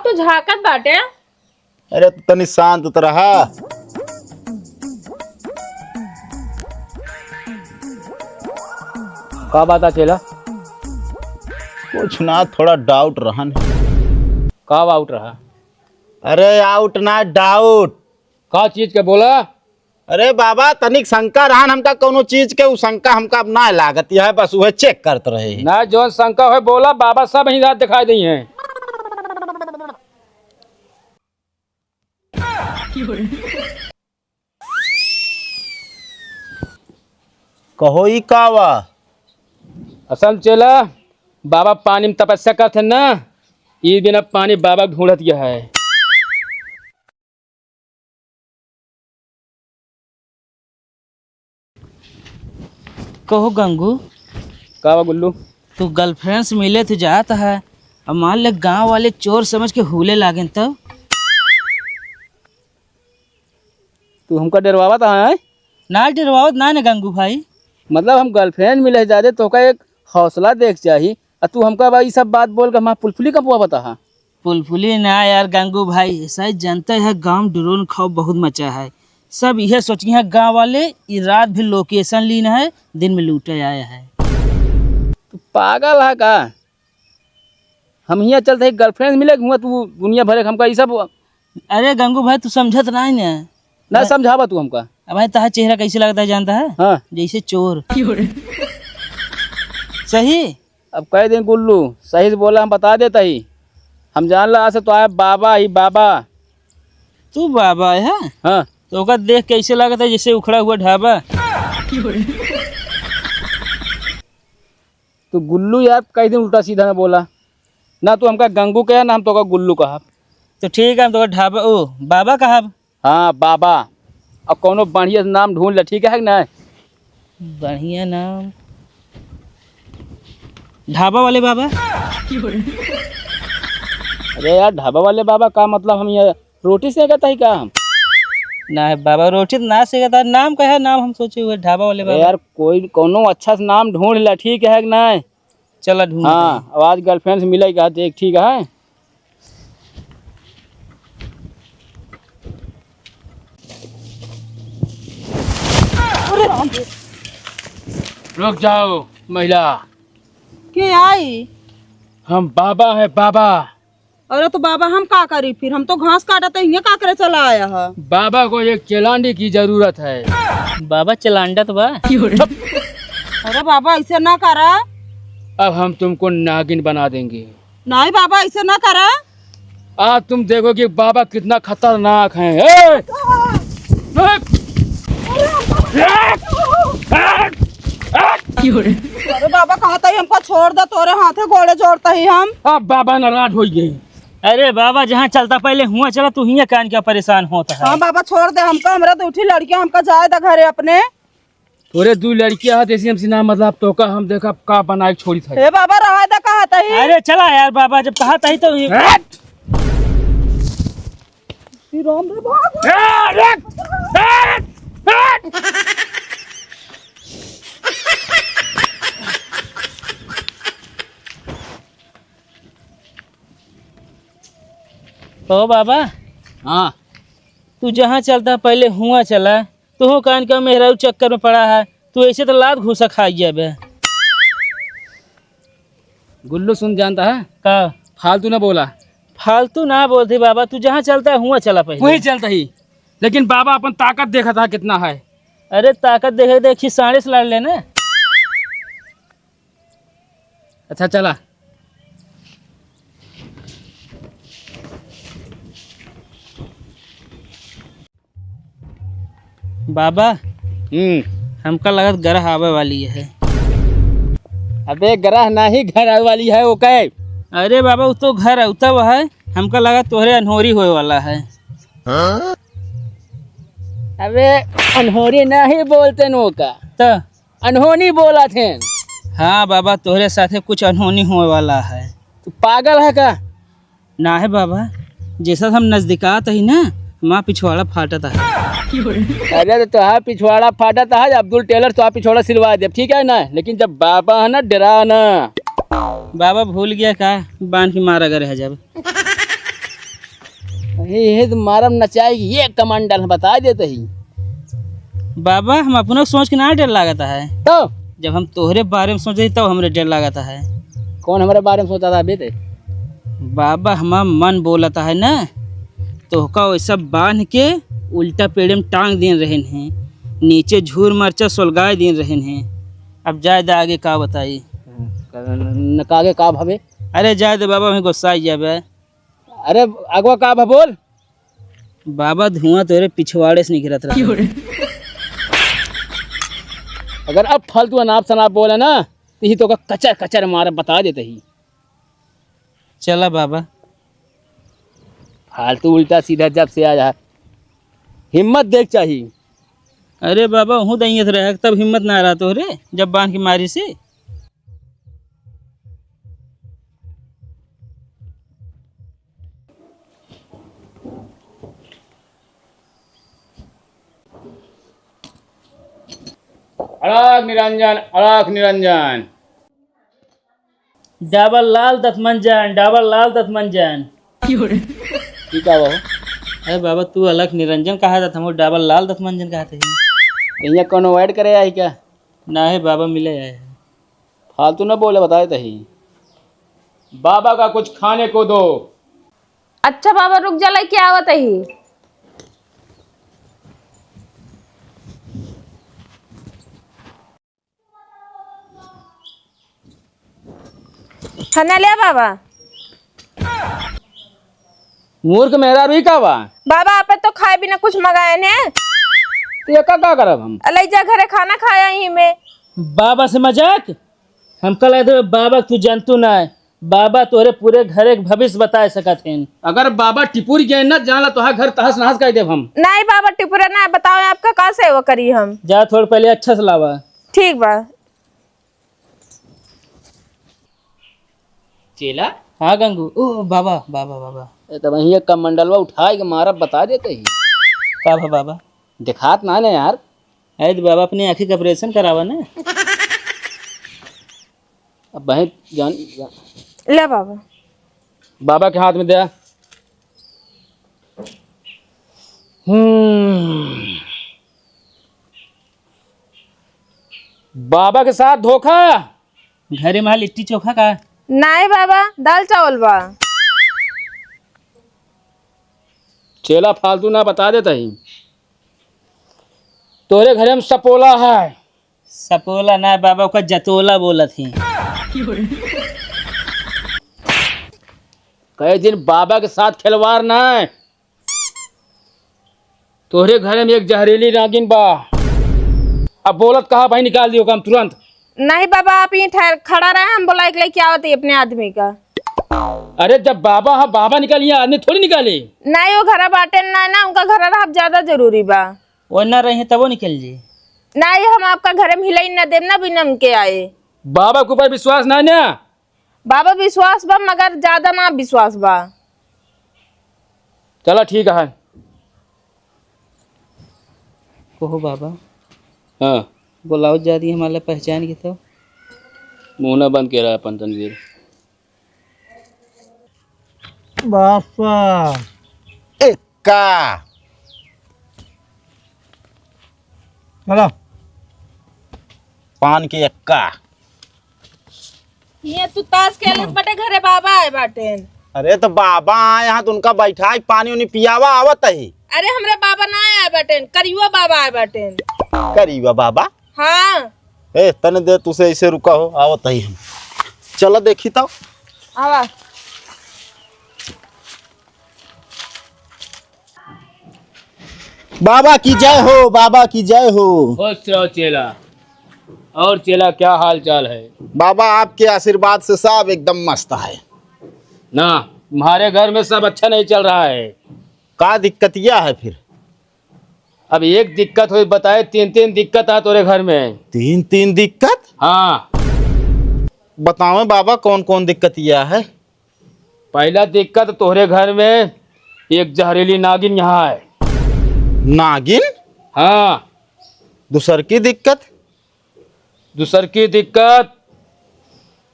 तू झाकत बाटे। अरे तू तनी शांत तो रहा। का बात चेला? कुछ ना, थोड़ा डाउट रहन। का आउट रहा? अरे आउट ना डाउट। का चीज के बोला? अरे बाबा तनिक शंका रहन हमका कोनो चीज के, उ शंका हमका अब ना लागत है, बस वह चेक करते रहे। ना जो शंका है बोला, बाबा सब ही रात दिखाई दी हैं। कहो ई कावा। असल चेला, बाबा पानी में तपस्या करते ना, ये बिना पानी बाबा ढूंढत गया है। कहो गंगू, का गुल्लू? तू गर्लफ्रेंड से मिले तो जाता है, अब मान ले गांव वाले चोर समझ के हुले लागें तब। तू हमका डरवावा था है? ना डरवाओ ना गंगू भाई। मतलब हम गर्लफ्रेंड मिले जाते तो का एक हौसला देख चाहिए, और तू हमका भाई सब बात बोल कर हमारा पुलफुली का बुआ बता। पुलफुली ना यार गंगू भाई, ऐसा ही जानता है गांव ड्रोन खौफ बहुत मचा है। सब यह सोचिए हैं गांव वाले, ये रात भी लोकेशन लीन है, दिन में लूटे आया है। तू पागल है का? हम यहाँ चलते गर्लफ्रेंड मिले हुआ, तू दुनिया भरे हमका ये सब। अरे गंगू भाई तू समझत नहीं ना समझावा तू हमका। अब भाई ताहा चेहरा कैसे लगता है जानता है? हाँ। जैसे चोर। सही। अब कह दिन गुल्लू सही से बोला, हम बता देता ही। हम जान ला से तो आया बाबा ही बाबा। तू बाबा है? हाँ। तो ओका देख कैसे लगता है जैसे उखड़ा हुआ ढाबा। तो गुल्लू यार कई दिन उल्टा सीधा में बोला ना, तू हमका गंगू कहा ना हम तो का गुल्लू कहा। तो ठीक है हम तो ढाबा ओ बाबा कहा। हाँ बाबा। अब कोनो बढ़िया नाम ढूंढ ले, ठीक है ना? बढ़िया नाम ढाबा वाले बाबा। अरे यार ढाबा वाले बाबा का मतलब हम ये रोटी से कहता ही का हम? ना है बाबा रोटी तो ना से था, नाम का है नाम हम सोचे हुए ढाबा वाले बाबा। यार कोई कोनो अच्छा सा नाम ढूंढ ले, ठीक है कि नहीं? चला ढूंढ। हाँ अब आज गर्लफ्रेंड से मिलेगा देख, ठीक है? रुक जाओ महिला। के आई? हम बाबा है बाबा। अरे तो बाबा हम का करी फिर? हम तो घास काटते ही का करे चला आया है। बाबा को एक चलांडी की जरूरत है। बाबा चलांडा तो बा। अरे बाबा ऐसे ना करा। अब हम तुमको नागिन बना देंगे। नहीं बाबा ऐसे ना करा। आज तुम देखो कि बाबा कितना खतरनाक है। अरे बाबा कहता ही हमको छोड़ दे, तोरे हाथे घोड़े जोड़ता ही हम। अब बाबा नाराज हो गए। अरे बाबा जहाँ चलता पहले हुआ चला, तू ही कान क्या परेशान होता है। हाँ बाबा छोड़ दे हमको, हमरा तो उठी लड़कियां हमका जाए दा घरे अपने। थोड़े दो लड़कियां है देसी हमसे ना मतलब तो का हम देखा का बना के छोड़ी था। हे बाबा रहा दा कहता ही। अरे चला यार बाबा, जब कहा था ही तो राम रे भाग। ओ बाबा। हाँ तू जहाँ चलता पहले हुआ चला, तू हो कान का मेहरा चक्कर में पड़ा है। तू ऐसे तो लात घूसा खाई जाबे। गुल्लू सुन जानता है का फालतू ना बोला। फालतू ना बोलते बाबा, तू जहाँ चलता है हुआ चला पहले। वही चलता ही, लेकिन बाबा अपन ताकत देखा था कितना है। अरे ताकत देखे देखी साढ़े से लड़ लेना। अच्छा चला। बाबा हमका लगत ग्रह आवे वाली है। अबे ग्रह नहीं घर आवे वाली है वो कहे। अरे बाबा वो तो घर औता हुआ है, हमका लगा तोहरे अनहोरी होए वाला है। अबे अनहोनी नहीं बोलते नो का, तो अनहोनी बोला थे। हाँ बाबा तोहरे साथे कुछ अनहोनी होए वाला है। तू पागल है का? ना है बाबा, जैसा हम नजदीकात ही ना, माँ पिछवाड़ा फाटता है। अरे तो तुहा पिछवाड़ा फाटा था, अब्दुल टेलर तो पिछवाड़ा सिलवा दे, ठीक है ना? लेकिन जब बाबा है ना डरा ना। बाबा भूल गया का बांध के मारा गए है जब। ये तो मारम नचाएगी ये कमांडल बता देते ही। बाबा हम अपना सोच के ना डर लागता है, तो जब हम तोहरे बारे में सोचे तब हमरे डर लागता है। कौन हमारे बारे में सोचा था बेटे? बाबा हमारा मन बोलता है ना, तोहका वैसा बांध के उल्टा पेड़ में टांग दे रहे हैं, नीचे झूर मरचा सुलगाए दे रहे हैं। अब जाए दे आगे का बताई। नकागे का भवे? अरे जाए दे बाबा, हमें गुस्सा आ जाए। अरे अगवा का भा बोल। बाबा धुआं तोरे पिछवाड़े से निकलत रहा। अगर अब फालतू अनाप शनाप बोले ना तो ही तो का कचर कचर मार बता देते ही। चला बाबा। फालतू उल्टा सीधा जब से आया हिम्मत देख चाहिए। अरे बाबा हूँ दैयत रहे तब हिम्मत ना रहा तोहरे, जब बांध की मारी से। अलग निरंजन, अलग निरंजन। डाबर लाल दत्तमंजन, डाबर लाल दत्तमंजन। ठीक है वो। अरे बाबा तू अलग निरंजन कहा था, हम डाबर लाल दत्तमंजन कहा थे। यहाँ कौन ऐड करे आई क्या? ना है बाबा मिले आए। फालतू ना बोले बताए तो ही। बाबा का कुछ खाने को दो। अच्छा बाबा रुक जा, लेके आवत ही। खाना लिया बाबा? मूर्ख मेहरा रुई का बा? बाबा आप तो खाए बिना कुछ मंगाए ने? तो ये का करब हम? अलैजा घरे खाना खाया ही में। बाबा से मजाक? हम कल आए थे बाबा तू जानतू ना है, बाबा तोरे पूरे घर एक भविष्य बता सकत हैं। अगर बाबा टिपुर के न जानला तो घर तहस नहस कर देब हम। नहीं बाबा टिपुरा ना बताओ आपका का सेवा करी हम। जा थोड़ा पहले अच्छा से लावा। ठीक बा। चेला हाँ गंगू। ओ बाबा बाबा बाबा। तब वही कमंडलवा उठाए के मारा बता देते ही। का भा बाबा? दिखात ना ने यार। अरे तो बाबा अपने आँखी का ऑपरेशन करावा ना। अब वही जान ले बाबा। बाबा के हाथ में दे। बाबा के साथ धोखा। घरे में लिट्टी चोखा का? नहीं बाबा दाल चावल बा। चेला फालतू ना बता देता ही। तोरे घरे में सपोला है। सपोला ना बाबा का जतोला बोला थी। कई दिन बाबा के साथ खिलवाड़ ना है। तोरे घरे में एक जहरीली नागिन बा। अब बोलत कहा भाई निकाल दियो काम तुरंत। नहीं बाबा आप ये खड़ा रहे, हम बोला एक लेके आवत ही अपने आदमी का। अरे जब बाबा हाँ बाबा निकालिए आदमी थोड़ी निकाले। नहीं वो घर बाटे ना उनका घर रहा ज्यादा जरूरी बा। वो ना रहे तब वो निकल जी। नहीं हम आपका घर में हिलाई न देम ना बिना के आए। बाबा के ऊपर विश्वास ना ना? बाबा विश्वास बा मगर ज्यादा ना विश्वास बा। चलो ठीक है। कहो बाबा। हाँ बुलाओ जा रही हमारे पहचान की तो। मुंह ना बंद कर रहा है पंतन वीर। बापा एक्का चलो पान की एक्का। ये तू ताश खेलत बाटे घरे बाबा आए बाटे। अरे तो बाबा आए यहाँ तो उनका बैठा पानी उनी पियावा आवत है। अरे हमरे बाबा ना आए बाटे, करियो बाबा आए बाटे। करीबा बाबा। हाँ ए तने दे तुसे ऐसे रुका हो आवत है हम। चलो देखी तो। आवा। बाबा की जय हो, बाबा की जय हो। खुश रहो चेला। और चेला क्या हाल चाल है? बाबा आपके आशीर्वाद से सब एकदम मस्त है ना। तुम्हारे घर में सब अच्छा नहीं चल रहा है। का दिक्कत यह है फिर? अब एक दिक्कत हुई बताए, तीन तीन दिक्कत है तोरे घर में। तीन तीन दिक्कत? हाँ बताओ बाबा कौन कौन दिक्कत यह है? पहला दिक्कत तोहरे घर में एक जहरीली नागिन यहाँ है। नागिन? हाँ। दूसर की दिक्कत? दूसर की दिक्कत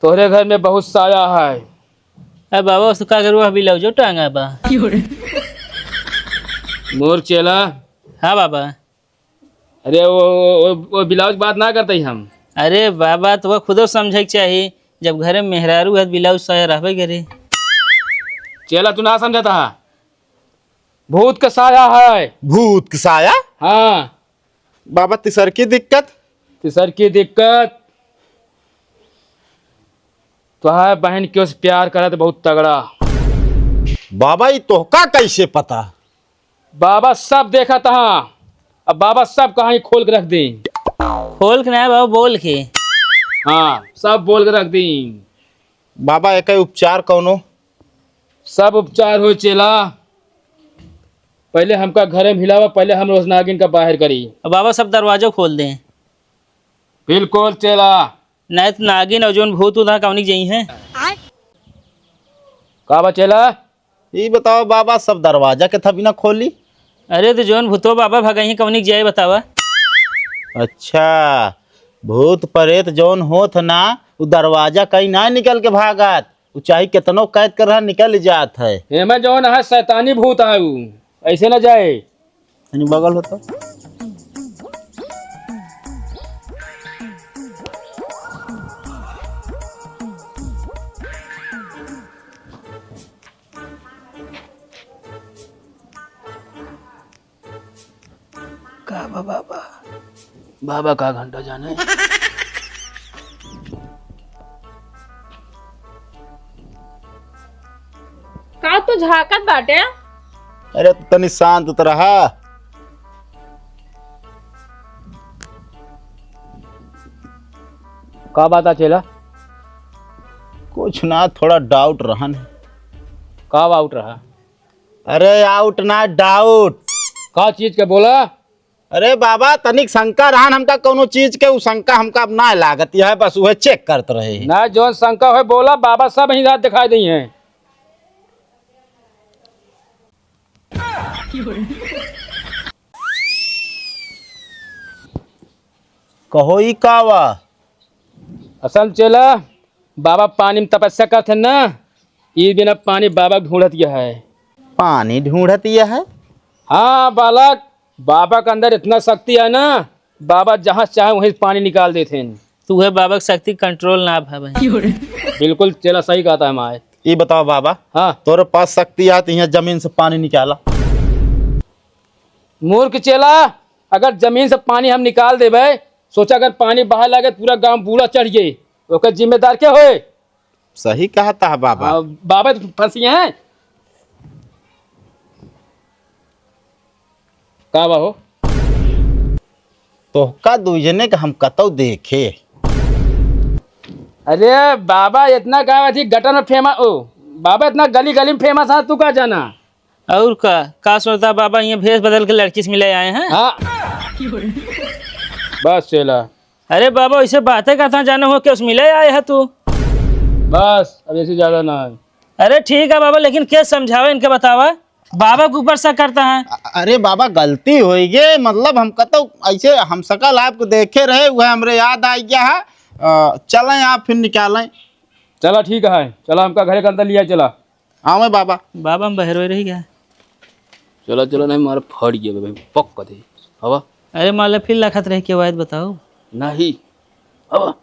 तोहरे घर में बहुत साया है। अरे बाबा उसका करो अभी लो जो टांगा बा। मोर चेला। हाँ बाबा। अरे वो ब्लाउज बात ना करते ही हम। अरे बाबा तो वह खुदो समझे के चाहिए, जब घरे मेहरारू है ब्लाउज साया रहबे करे। चेला तू ना समझता है, भूत का साया है। भूत की साया? हाँ। बाबा तीसर की दिक्कत? तीसर की दिक्कत तो है बहन की उस प्यार करे तो बहुत तगड़ा। बाबा ये तोहका कैसे पता? बाबा सब देखा था, अब बाबा सब कहानी खोल के रख दी। खोल के ना बाबा, बोल के। हाँ सब बोल के रख दी। बाबा एक उपचार कौनो? सब उपचार हो चेला, पहले हमका घरे में हिलावा, पहले हम रोज नागिन का बाहर करी। अब बाबा सब दरवाजा खोल दें। बिल्कुल चेला। नहीं तो नागिन और जोन भूत उधर कौनी जई है। का बा चेला? ये बताओ बाबा, सब दरवाजा के था बिना खोली? अरे तो जोन भूतो बाबा भगई कौनी जाए बतावा। अच्छा, भूत प्रेत जौन होत ना, वो दरवाजा कहीं ना निकल के भागत, वो चाहे कितनो कैद कर रहा निकल जात है। एमे जौन है शैतानी भूत है, वो ऐसे ना जाए। बगल होता बाबा का घंटा जाने। का तू झाकत बाटे? अरे तो तनी शांत तो रहा। का बात है चेला? कुछ ना, थोड़ा डाउट रहन। का आउट रहा? अरे आउट ना डाउट। का चीज के बोला? अरे बाबा तनिक शंका रहन हमका कोनो चीज के, उ शंका हमका अब ना लागत है, बस वह चेक करते रहे। ना जौन शंका है बोला, बाबा सब ही रात दिखाई दी हैं। कहो ई कावा? असल चेला, बाबा पानी में तपस्या करते ना, ये बिना पानी बाबा ढूंढत यह है। पानी ढूंढत यह है? हाँ बालक, बाबा के अंदर इतना शक्ति है ना, बाबा जहाँ चाहे वहीं पानी निकाल देते हैं। तू है बाबा की शक्ति कंट्रोल ना भाई। बिल्कुल चेला सही कहता है माए। ये बताओ बाबा, हाँ तोरे पास शक्ति आती है जमीन से पानी निकाला? मूर्ख चेला, अगर जमीन से पानी हम निकाल देवे, सोचा अगर पानी बाहर लगे पूरा गांव बूढ़ा चढ़ गए, तो जिम्मेदार क्या होए? सही कहता है बाबा। बाबा तो फंसी हैं। का बा हो? तोहका दूजने के हम कतौ देखे। अरे बाबा इतना गाँव थी गटर में फेमस, ओ बाबा इतना गली गली में फेमस है, तू का जाना? और का सोचता बाबा ये भेष बदल के लड़की से मिले आए हैं। हाँ बस चेला। अरे बाबा वैसे बातें करता जाना हो क्या उस मिले आए है तू? बस अब ऐसी ज्यादा ना है। अरे ठीक है बाबा, लेकिन क्या समझावे इनके बतावा, बाबा के ऊपर शक करता है। अरे बाबा गलती हो गई, मतलब हम कतौ ऐसे हम सकल आपको देखे रहे, वह हमरे याद आ गया है। चलें आप फिर निकालें। चला ठीक है, चला हमका घरे के अंदर लिया चला। आओ बाबा। बाबा हम बहरोए रही गया। चला चला नहीं मारा फट गया भाई, पक्का थे हवा। अरे मान लो फिर लखत रह के वायद बताओ। नहीं हवा।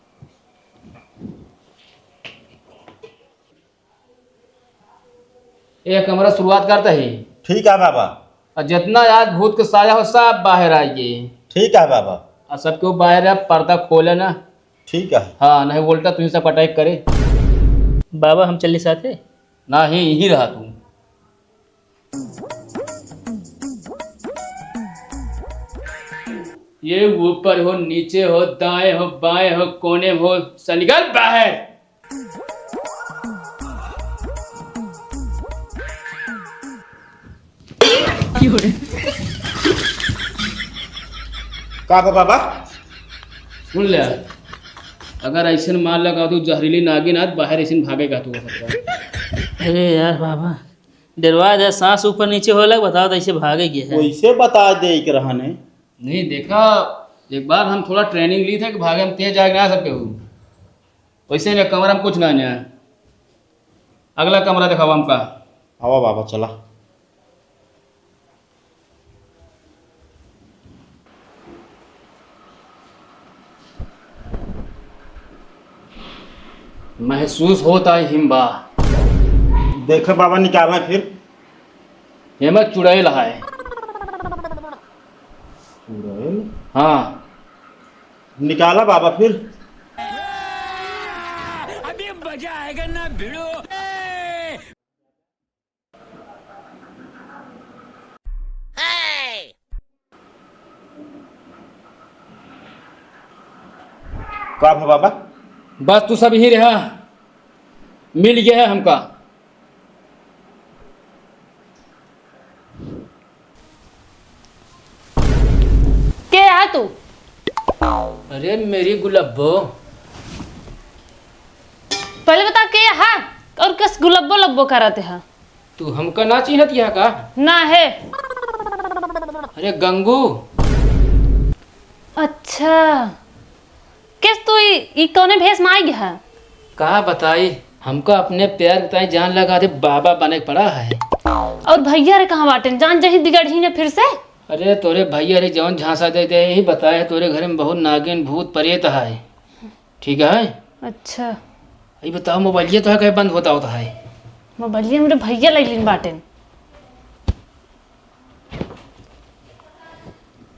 एक कमरा शुरुआत करता है। ठीक है बाबा। और जितना याद भूत के साया हो सब बाहर आइए। ठीक है बाबा। और सबके बाहर है, पर्दा खोले ना। ठीक है। हाँ नहीं बोलता तुझे सब अटैक करे। बाबा हम चले साथे? ना ही यही रहा तू। ये ऊपर हो, नीचे हो, दाएं हो, बाएं हो, कोने में हो, निकल बाहर। का बाबा? सुन ले, अगर ऐसे मार लगा तो जहरीली नागिन आज बाहर ऐसे भागेगा तू। अरे यार बाबा डरवा दे, सांस ऊपर नीचे हो लग बताओ तो ऐसे भागे गया है। वैसे बता दे के रहने। नहीं देखा, एक बार हम थोड़ा ट्रेनिंग ली थे कि भागे हम तेज आगे ना सकते हो, वैसे नहीं कमरा में कुछ ना है। अगला कमरा दिखाओ हमका। आओ बाबा चला। महसूस होता है हिम्बा। देखो बाबा निकालना फिर। हेमत चुड़ैल है। हाँ निकाला बाबा फिर। का भा बाबा? बस तू सब ही रहा, मिल गया है हमका। के है तू? अरे मेरी गुलब्बो, पहले बता के है और किस गुलब्बो लब्बो कराते हैं? तू हमका ना चिन्हत यह का? ना है। अरे गंगू। अच्छा किस तू ई कौने भेष में आई गया है? कहा बताई, हमका अपने प्यार बताई जान लगा दे बाबा बने पड़ा है। और भैया रे कहाँ बाटे? जान जही बिगड़ी ने फिर से। अरे तोरे भैया रे जौन झांसा दे दे ही बताए तोरे घर में बहुत नागिन भूत प्रेत है। ठीक है। अच्छा ये बताओ मोबाइल तो है कहीं बंद होता है? मोबाइल मेरे भैया लग बाटे।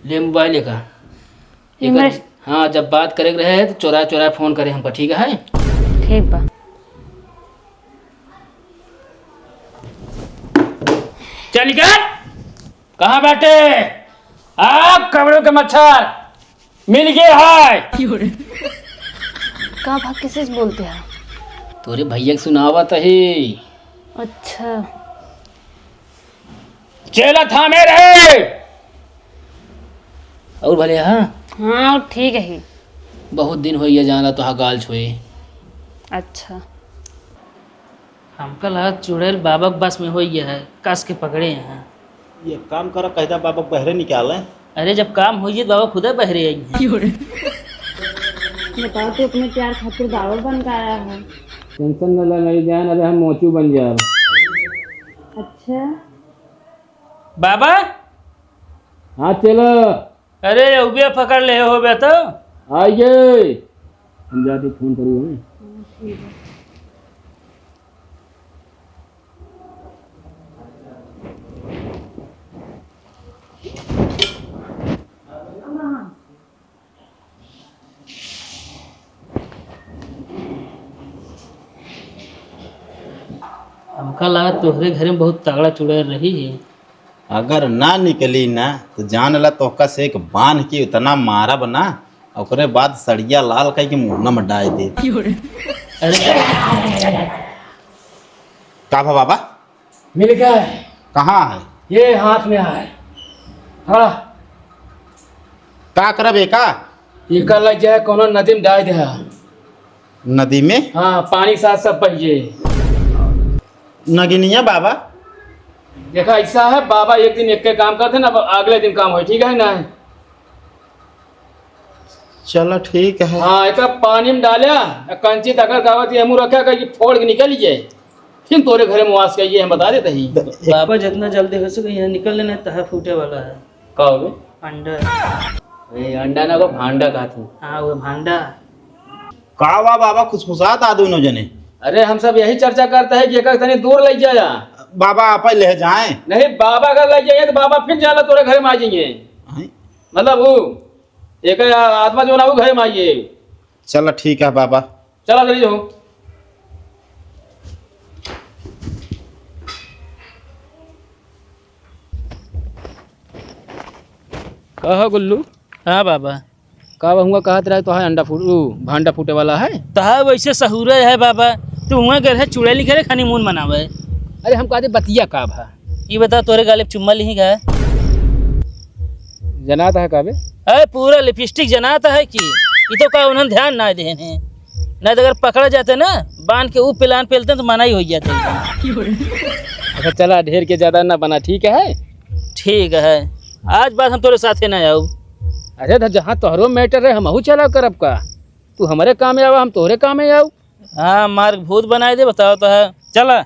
ले मोबाइल का। मेरे- हाँ जब बात करे रहे तो चोरा चोरा फोन करे हमको। ठीक है। ठीक बा। चल निकल। कहाँ बैठे? आप कमरों के मच्छर मिल गए है। कहाँ भाग किसे से बोलते हैं? तोरे भैया के सुनावत ही। अच्छा चेला थामे रहे। और भले हाँ हाँ ठीक है ही। बहुत दिन हो ये जाना तो गाल छुए। अच्छा हमका लगा चुड़ैल बाबा के बस में हो गया है, कस के पकड़े हैं। ये काम करो, कहता बाबा बहरे निकाले। अरे जब काम हो गया तो बाबा खुदा बहरे आई हैं। बताओ तो अपने प्यार खातिर बाबा बन का आया है। टेंशन न ले जान, अरे हम मोचू बन जाए। अच्छा बाबा हाँ चलो अरे उबे पकड़ ले हो बे तो। आइए, हम जाते फोन करिए। हमका लगा तोहरे घर में बहुत तगड़ा चुड़ैल रही है। अगर ना निकली ना तो जान ला तोहका से एक बांध के उतना मारा बना, ओकरे बाद सड़िया लाल कह के मुंह में डाल दे। अरे का भा बाबा? मिल गया। कहाँ है? ये हाथ में है। हाँ का करब एका? टीका लग जाए कोनो नदी में डाल दे। नदी में? हाँ पानी साथ सब पहिए। नगिनिया बाबा? देखा ऐसा है, बाबा एक दिन एक के काम करते ना, अगले दिन काम हो। ठीक है ना? चलो ठीक है। हाँ एक पानी में डालिया कंची तकर कागज हमू रखा कर फोड़ के निकल जाए, फिर तोरे घरे में वास कहिए हम बता देते ही। बाबा जितना जल्दी हो सके यहाँ निकल लेना, तहा फूटे वाला है। कहोगे? अंडा। अंडा ना को भांडा खाती। हाँ वो भांडा। का वा बाबा खुशफुसात आ दोनों जने? अरे हम सब यही चर्चा करते हैं कि एक तनी दूर ले जाया। बाबा आप ले जाए। नहीं बाबा अगर ले जाइए तो बाबा फिर जाला तोरे घर में आ जाएंगे। मतलब वो एक आत्मा जो ना वो घर में आइए। चलो ठीक है बाबा। चलो जल्दी हो। कहा गुल्लू? हाँ बाबा। का हुआ कहत रहे तो है अंडा फूट भांडा फूटे वाला है। तहा वैसे सहूर है बाबा, तू वहाँ गए चुड़ैली करे हनीमून मनावे। अरे हम कहते बतिया का भा ये बता तोरे गाले चुम्मा ली गए जनाता है काबे? अरे पूरा लिपस्टिक जनाता है कि ये तो का उन्होंने ध्यान ना दे हैं, नहीं तो अगर पकड़ा जाते ना बांध के वो पिलान पेलते तो मना ही हो जाते। अच्छा चला ढेर के ज्यादा ना बना। ठीक है। ठीक है, आज बात हम तोरे साथे ना आओ। अरे तो जहाँ तोहरो मैटर है हम चला करब का, तू हमारे काम में आवा हम तोहरे काम में आऊ। हाँ मार्ग भूत बनाए दे बताओ तो है। चला।